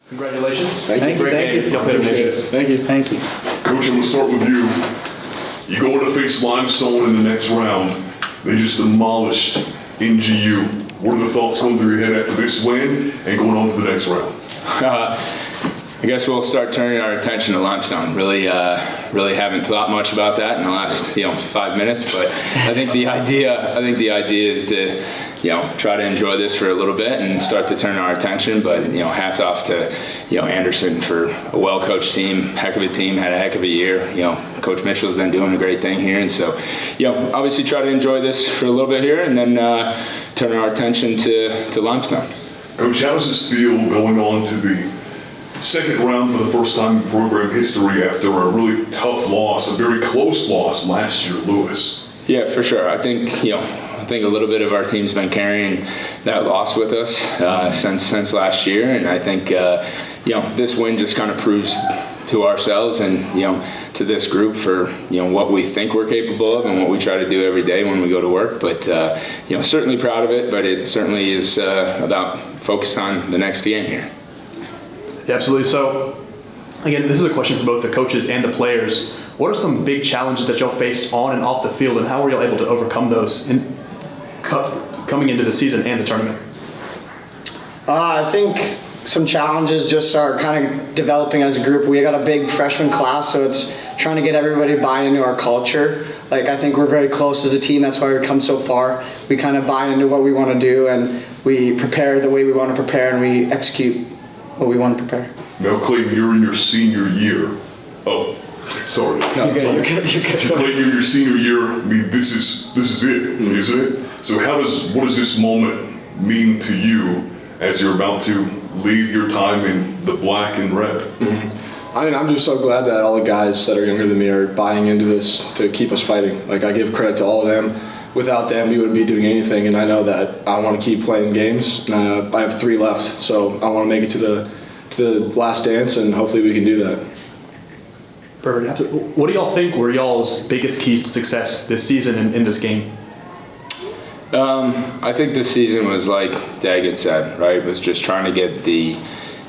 Congratulations. Thank you. Great game. Y'all played ambitious. Thank you. Thank you. Coach, I'm going to start with you. You go to face Limestone in the next round. They just demolished NGU. What are the thoughts going through your head after this win and going on to the next round? I guess we'll start turning our attention to Limestone. Really haven't thought much about that in the last 5 minutes, but I think the idea is to try to enjoy this for a little bit and start to turn our attention. But hats off to Anderson for a well-coached team, heck of a team, had a heck of a year. Coach Mitchell's been doing a great thing here, and so obviously try to enjoy this for a little bit here, and then turn our attention to Limestone. Coach, how does this feel going on to the second round for the first time in program history after a really tough loss, a very close loss last year at Lewis? Yeah, for sure. I think a little bit of our team's been carrying that loss with us since last year, and I think this win just kind of proves to ourselves and to this group for what we think we're capable of and what we try to do every day when we go to work. But certainly proud of it. But it certainly is about focused on the next game here. Yeah, absolutely. So, again, this is a question for both the coaches and the players. What are some big challenges that y'all faced on and off the field, and how were y'all able to overcome those coming into the season and the tournament? I think some challenges just are kind of developing as a group. We got a big freshman class, so it's trying to get everybody to buy into our culture. I think we're very close as a team. That's why we've come so far. We kind of buy into what we want to do, and we prepare the way we want to prepare, and we execute what we want to prepare. Now, Clayton, you're in your senior year. Oh, sorry. No, you're good. Clayton, you're in your senior year. I mean, this is it, isn't it? So what does this moment mean to you as you're about to leave your time in the black and red? Mm-hmm. I mean, I'm just so glad that all the guys that are younger than me are buying into this to keep us fighting. I give credit to all of them. Without them, we wouldn't be doing anything, and I know that I want to keep playing games. And I have 3 left, so I want to make it to the last dance, and hopefully we can do that. Perfect. What do y'all think were y'all's biggest keys to success this season and in this game? I think this season was like Daggett said, right? It was just trying to get the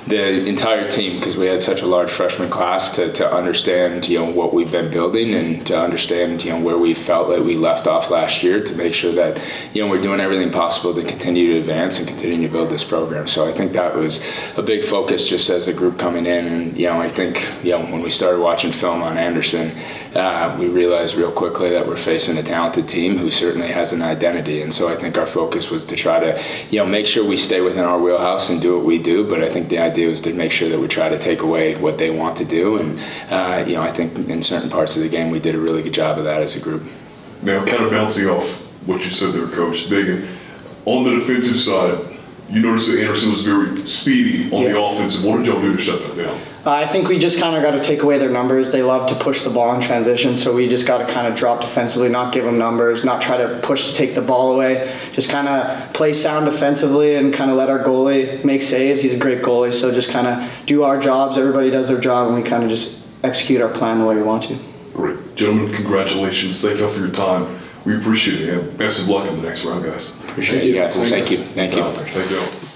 entire team, because we had such a large freshman class, to understand what we've been building and to understand where we felt like we left off last year, to make sure that we're doing everything possible to continue to advance and continue to build this program. So I think that was a big focus just as a group coming in, and I think when we started watching film on Anderson, we realized real quickly that we're facing a talented team who certainly has an identity, and so I think our focus was to try to make sure we stay within our wheelhouse and do what we do. But I think the idea was to make sure that we try to take away what they want to do, and I think in certain parts of the game we did a really good job of that as a group. Now, kind of bouncing off what you said there, Coach Dagan, on the defensive side, you noticed that Anderson was very speedy on the offensive. What did y'all do to shut that down? I think we just kind of got to take away their numbers. They love to push the ball in transition, so we just got to kind of drop defensively, not give them numbers, not try to push to take the ball away. Just kind of play sound defensively and kind of let our goalie make saves. He's a great goalie, so just kind of do our jobs. Everybody does their job, and we kind of just execute our plan the way we want to. Great. Gentlemen, congratulations. Thank y'all for your time. We appreciate it, and best of luck in the next round, guys. Appreciate you guys. Thank you. Thank you.